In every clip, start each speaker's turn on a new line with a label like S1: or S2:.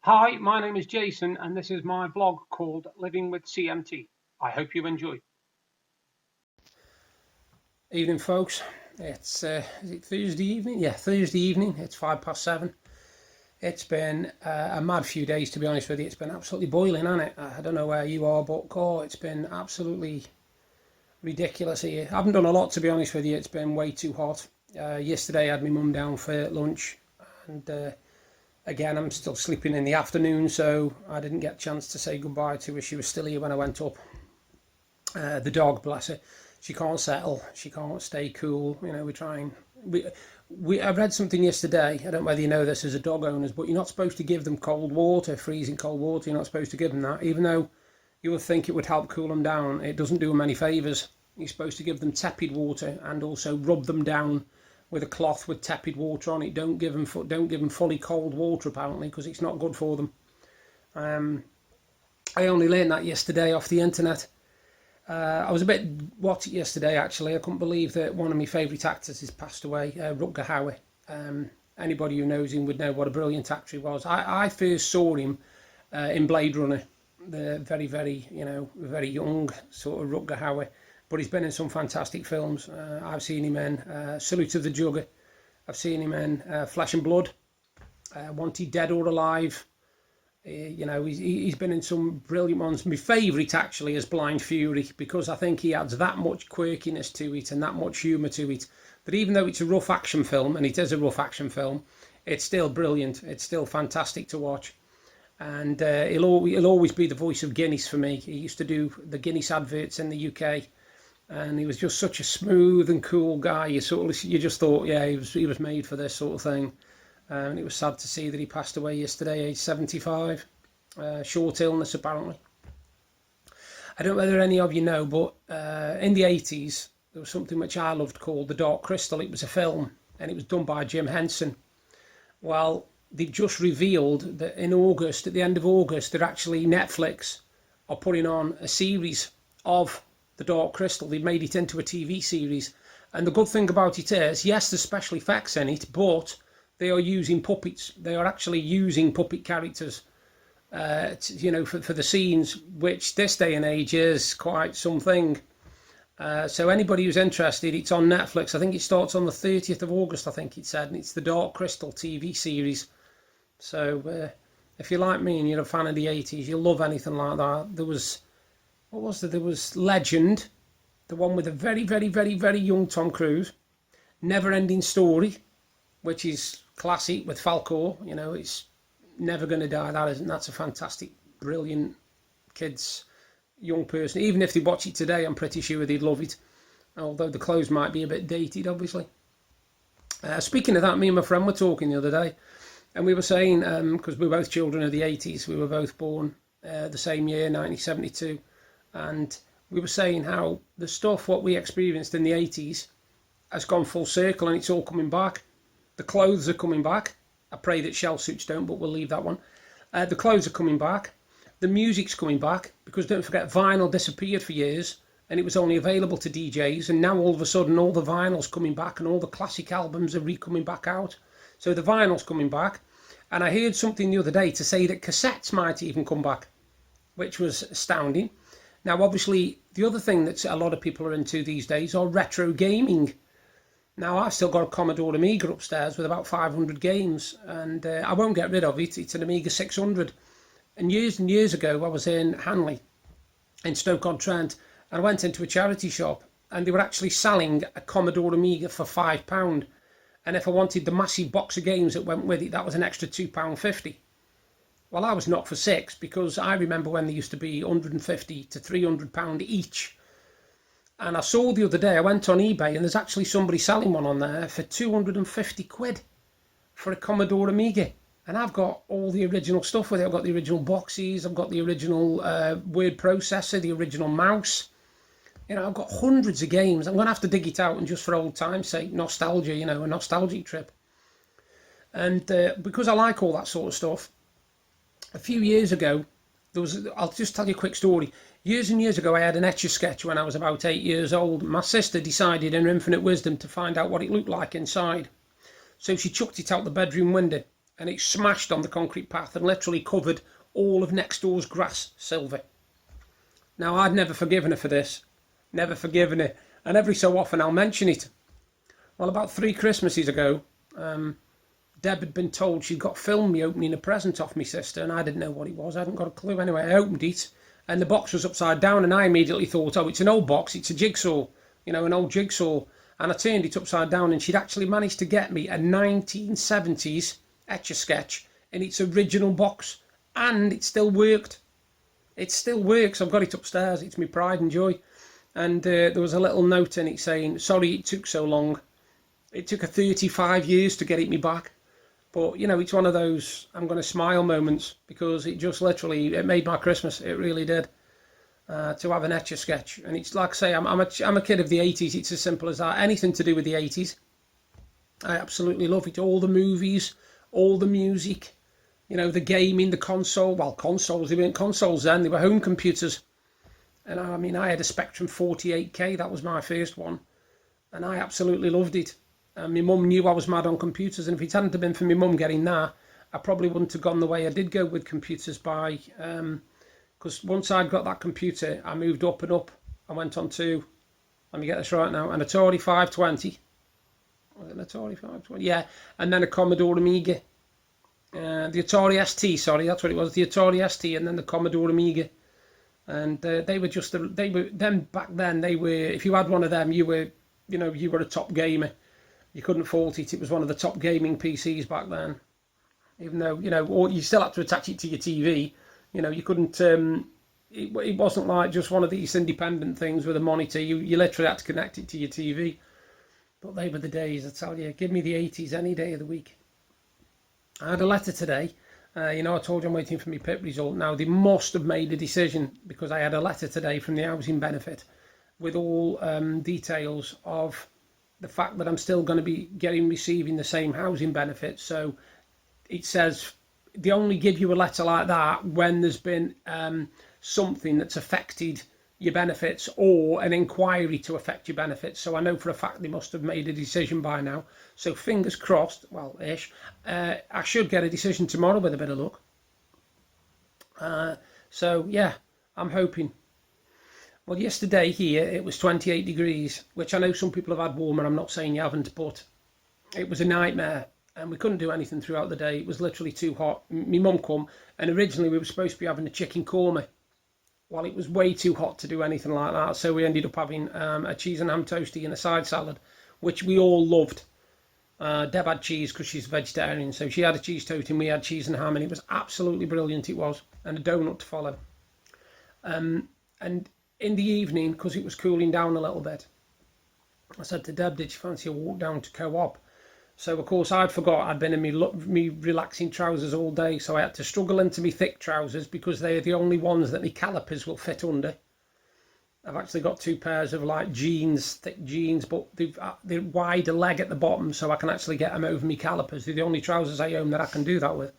S1: Hi, my name is Jason, and this is my blog called Living with CMT. I hope you enjoy.
S2: Evening, folks. It's is it Thursday evening? Yeah, Thursday evening. It's 7:05. It's been a mad few days, to be honest with you. It's been absolutely boiling, hasn't it? I don't know where you are, but it's been absolutely ridiculous here. I haven't done a lot, to be honest with you. It's been way too hot. Yesterday, I had my mum down for lunch, and again, I'm still sleeping in the afternoon, so I didn't get a chance to say goodbye to her. She was still here when I went up. The dog, bless her, she can't settle, she can't stay cool. We're trying. I read something yesterday. I don't know whether you know this as a dog owners, but you're not supposed to give them cold water, freezing cold water. You're not supposed to give them that, even though you would think it would help cool them down. It doesn't do them any favours. You're supposed to give them tepid water and also rub them down with a cloth with tepid water on it. Don't give them fully cold water, apparently, because it's not good for them. I only learned that yesterday off the internet. I was a bit what yesterday, actually. I couldn't believe that one of my favourite actors has passed away, Rutger. Anybody who knows him would know what a brilliant actor he was. I first saw him in Blade Runner, the very, very, very young sort of Rutger Hauer. But he's been in some fantastic films. I've seen him in Salute of the Jugger. I've seen him in Flesh and Blood, Wanted Dead or Alive. He's been in some brilliant ones. My favourite, actually, is Blind Fury, because I think he adds that much quirkiness to it and that much humour to it, that even though it's a rough action film, and it is a rough action film, it's still brilliant. It's still fantastic to watch. And he'll always be the voice of Guinness for me. He used to do the Guinness adverts in the UK, and he was just such a smooth and cool guy. You just thought, yeah, he was made for this sort of thing. And it was sad to see that he passed away yesterday, age 75. Short illness, apparently. I don't know whether any of you know, but in the 80s, there was something which I loved called The Dark Crystal. It was a film, and it was done by Jim Henson. Well, they just revealed that in August, at the end of August, that actually Netflix are putting on a series of The Dark Crystal. They've made it into a TV series. And the good thing about it is, yes, there's special effects in it, but they are using puppets. They are actually using puppet characters, for the scenes, which this day and age is quite something. So anybody who's interested, it's on Netflix. I think it starts on the 30th of August, I think it said, and it's the Dark Crystal TV series. So if you're like me and you're a fan of the 80s, you'll love anything like that. There was Legend, the one with a very, very, very, very young Tom Cruise. Never Ending Story, which is classic with Falcor. It's never going to die, that isn't. That's a fantastic, brilliant kids, young person. Even if they watch it today, I'm pretty sure they'd love it, although the clothes might be a bit dated, obviously. Speaking of that, me and my friend were talking the other day, and we were saying, because we're both children of the 80s, we were both born the same year, 1972, and we were saying how the stuff what we experienced in the 80s has gone full circle, and it's all coming back. The clothes are coming back. I pray that shell suits don't, but we'll leave that one. The clothes are coming back. The music's coming back, because don't forget, vinyl disappeared for years, and it was only available to DJs, and now all of a sudden all the vinyl's coming back, and all the classic albums are coming back out. So the vinyl's coming back, and I heard something the other day to say that cassettes might even come back, which was astounding. Now, obviously, the other thing that a lot of people are into these days are retro gaming. Now, I've still got a Commodore Amiga upstairs with about 500 games, and I won't get rid of it. It's an Amiga 600. And years ago, I was in Hanley, in Stoke-on-Trent, and I went into a charity shop, and they were actually selling a Commodore Amiga for £5. And if I wanted the massive box of games that went with it, that was an extra £2.50. Well, I was knocked for six, because I remember when they used to be £150 to £300 each. And I saw the other day, I went on eBay, and there's actually somebody selling one on there for 250 quid for a Commodore Amiga. And I've got all the original stuff with it. I've got the original boxes, I've got the original word processor, the original mouse. I've got hundreds of games. I'm going to have to dig it out, and just for old time's sake, nostalgia, a nostalgic trip. And because I like all that sort of stuff, a few years ago, I'll just tell you a quick story. Years and years ago, I had an Etch-a-Sketch when I was about 8 years old. My sister decided in her infinite wisdom to find out what it looked like inside. So she chucked it out the bedroom window, and it smashed on the concrete path and literally covered all of next door's grass silver. Now, I'd never forgiven her for this, never forgiven her, and every so often I'll mention it. Well, about 3 Christmases ago, Deb had been told she'd got filmed me opening a present off my sister, and I didn't know what it was. I hadn't got a clue. Anyway, I opened it, and the box was upside down, and I immediately thought, oh, it's an old box, it's a jigsaw, you know, an old jigsaw. And I turned it upside down, and she'd actually managed to get me a 1970s Etch-a-Sketch in its original box, and it still worked. It still works. I've got it upstairs. It's my pride and joy. And there was a little note in it saying, sorry it took so long. It took her 35 years to get it me back. But, you know, it's one of those I'm going to smile moments, because it just literally, it made my Christmas. It really did. To have an Etch-a-Sketch. And it's like I say, I'm a kid of the 80s. It's as simple as that. Anything to do with the 80s, I absolutely love it. All the movies, all the music, you know, the gaming, the console. Well, consoles, they weren't consoles then. They were home computers. And I mean, I had a Spectrum 48K. That was my first one. And I absolutely loved it. And my mum knew I was mad on computers. And if it hadn't have been for my mum getting that, I probably wouldn't have gone the way I did go with computers by... because once I'd got that computer, I moved up and up. I went on to, let me get this right now, an Atari 520. Was it an Atari 520? Yeah, and then a Commodore Amiga. The Atari ST, sorry, that's what it was. The Atari ST, and then the Commodore Amiga. And they were just, them back then, they were, if you had one of them, you were a top gamer. You couldn't fault it. It was one of the top gaming PCs back then. Even though, you know, or you still had to attach it to your TV. You know, you couldn't, it wasn't like just one of these independent things with a monitor. You literally had to connect it to your TV. But they were the days, I tell you. Give me the 80s any day of the week. I had a letter today. You know, I told you I'm waiting for my PIP result. Now, they must have made a decision, because I had a letter today from the housing benefit with all details of the fact that I'm still going to be receiving the same housing benefit. So it says... they only give you a letter like that when there's been something that's affected your benefits, or an inquiry to affect your benefits. So I know for a fact they must have made a decision by now. So fingers crossed, well, ish. I should get a decision tomorrow with a bit of luck. So yeah, I'm hoping. Well, yesterday here it was 28 degrees, which I know some people have had warmer. I'm not saying you haven't, but it was a nightmare. And we couldn't do anything throughout the day. It was literally too hot. My mum come, and originally we were supposed to be having a chicken korma. Well, it was way too hot to do anything like that, so we ended up having a cheese and ham toastie and a side salad, which we all loved. Deb had cheese because she's vegetarian, so she had a cheese toastie and we had cheese and ham, and it was absolutely brilliant, it was, and a donut to follow. And in the evening, because it was cooling down a little bit, I said to Deb, did you fancy a walk down to Co-op? So, of course, I'd forgot I'd been in me relaxing trousers all day, so I had to struggle into me thick trousers, because they're the only ones that my calipers will fit under. I've actually got 2 pairs of, like, jeans, thick jeans, but they're wider leg at the bottom, so I can actually get them over me calipers. They're the only trousers I own that I can do that with.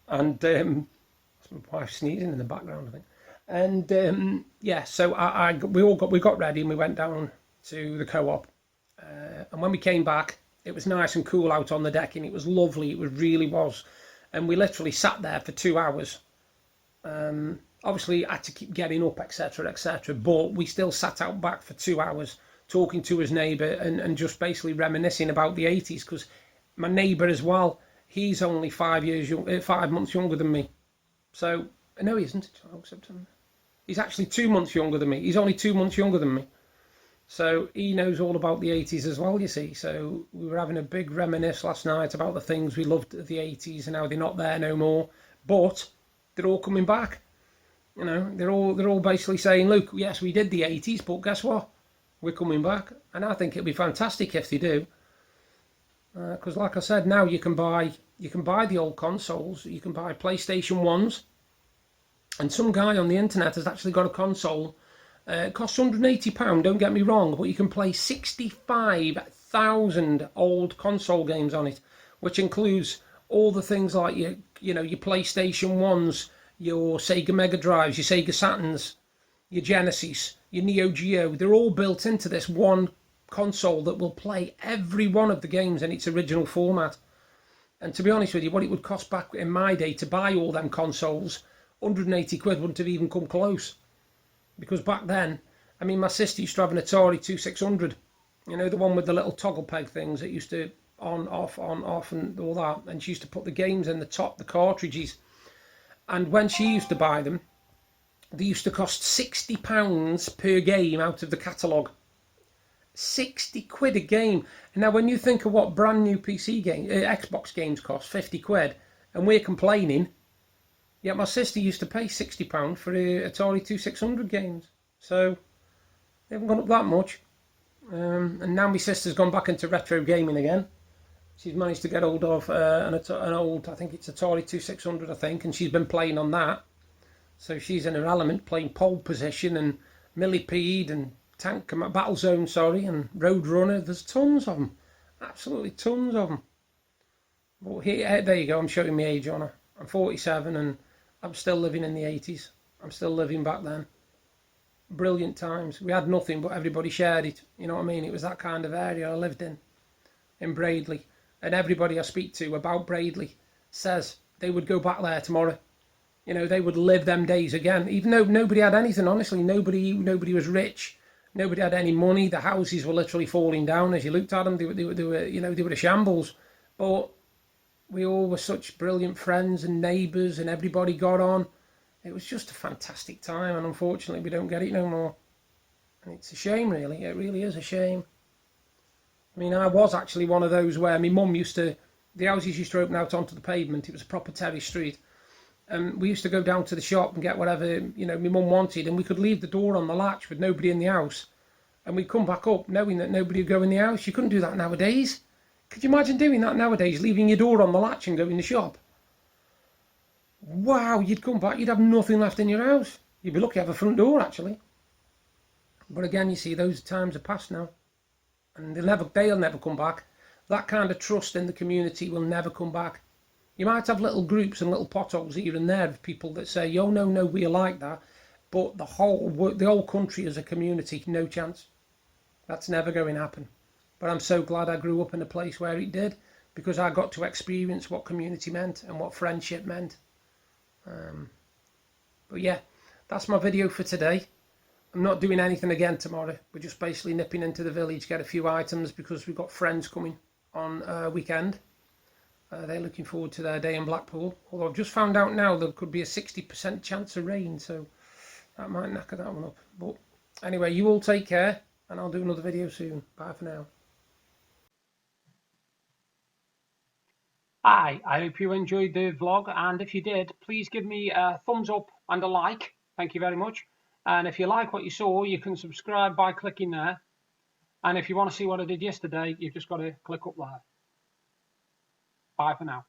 S2: And that's my wife sneezing in the background, I think. And, yeah, so we got ready and we went down to the Co-op. And when we came back, it was nice and cool out on the deck, and it was lovely. It really was. And we literally sat there for 2 hours. Obviously, I had to keep getting up, etc., etc. But we still sat out back for 2 hours, talking to his neighbour and just basically reminiscing about the 80s. Because my neighbour as well, he's only 5 months younger than me. So, no, he isn't. Oh, September. He's actually 2 months younger than me. He's only 2 months younger than me. So he knows all about the 80s as well, you see. So we were having a big reminisce last night about the things we loved of the 80s and how they're not there no more. But they're all coming back. You know, they're all basically saying, look, yes, we did the 80s, but guess what? We're coming back. And I think it'd be fantastic if they do. Because like I said, now you can buy the old consoles. You can buy PlayStation 1s. And some guy on the internet has actually got a console. It costs £180, don't get me wrong, but you can play 65,000 old console games on it, which includes all the things like your PlayStation 1s, your Sega Mega Drives, your Sega Saturns, your Genesis, your Neo Geo. They're all built into this one console that will play every one of the games in its original format. And to be honest with you, what it would cost back in my day to buy all them consoles, 180 quid wouldn't have even come close. Because back then, I mean, my sister used to have an Atari 2600, you know, the one with the little toggle peg things that used to on, off, and all that. And she used to put the games in the top, the cartridges. And when she used to buy them, they used to cost £60 per game out of the catalogue. 60 quid a game. And now when you think of what brand new PC games, Xbox games cost, 50 quid, and we're complaining, yet my sister used to pay £60 for Atari 2600 games. So they haven't gone up that much. And now my sister's gone back into retro gaming again. She's managed to get hold of an old, I think it's Atari 2600, I think, and she's been playing on that. So she's in her element, playing Pole Position and Millipede and Battlezone, and Roadrunner. There's tons of them, absolutely tons of them. But here, there you go. I'm showing my age on her. I'm 47 and I'm still living in the 80s. I'm still living back then. Brilliant times. We had nothing, but everybody shared it. You know what I mean? It was that kind of area I lived in Braidley. And everybody I speak to about Braidley says they would go back there tomorrow. You know, they would live them days again, even though nobody had anything, honestly. Nobody was rich. Nobody had any money. The houses were literally falling down as you looked at them. They were a shambles. But we all were such brilliant friends and neighbours, and everybody got on. It was just a fantastic time, and unfortunately we don't get it no more. And it's a shame, really. It really is a shame. I mean, I was actually one of those where my mum the houses used to open out onto the pavement. It was a proper terrace street. And we used to go down to the shop and get whatever, my mum wanted, and we could leave the door on the latch with nobody in the house. And we'd come back up knowing that nobody would go in the house. You couldn't do that nowadays. Could you imagine doing that nowadays, leaving your door on the latch and going in the shop? Wow, you'd come back, you'd have nothing left in your house. You'd be lucky to have a front door, actually. But again, you see, those times are past now. And they'll never come back. That kind of trust in the community will never come back. You might have little groups and little potholes here and there of people that say, oh, no, we're like that. But the whole country as a community, no chance. That's never going to happen. But I'm so glad I grew up in a place where it did, because I got to experience what community meant and what friendship meant. But yeah, that's my video for today. I'm not doing anything again tomorrow. We're just basically nipping into the village, get a few items, because we've got friends coming on weekend. They're looking forward to their day in Blackpool. Although I've just found out now there could be a 60% chance of rain, so that might knacker that one up. But anyway, you all take care, and I'll do another video soon. Bye for now.
S1: Hi, I hope you enjoyed the vlog, and if you did, please give me a thumbs up and a like. Thank you very much. And if you like what you saw, you can subscribe by clicking there. And if you want to see what I did yesterday, you've just got to click up there. Bye for now.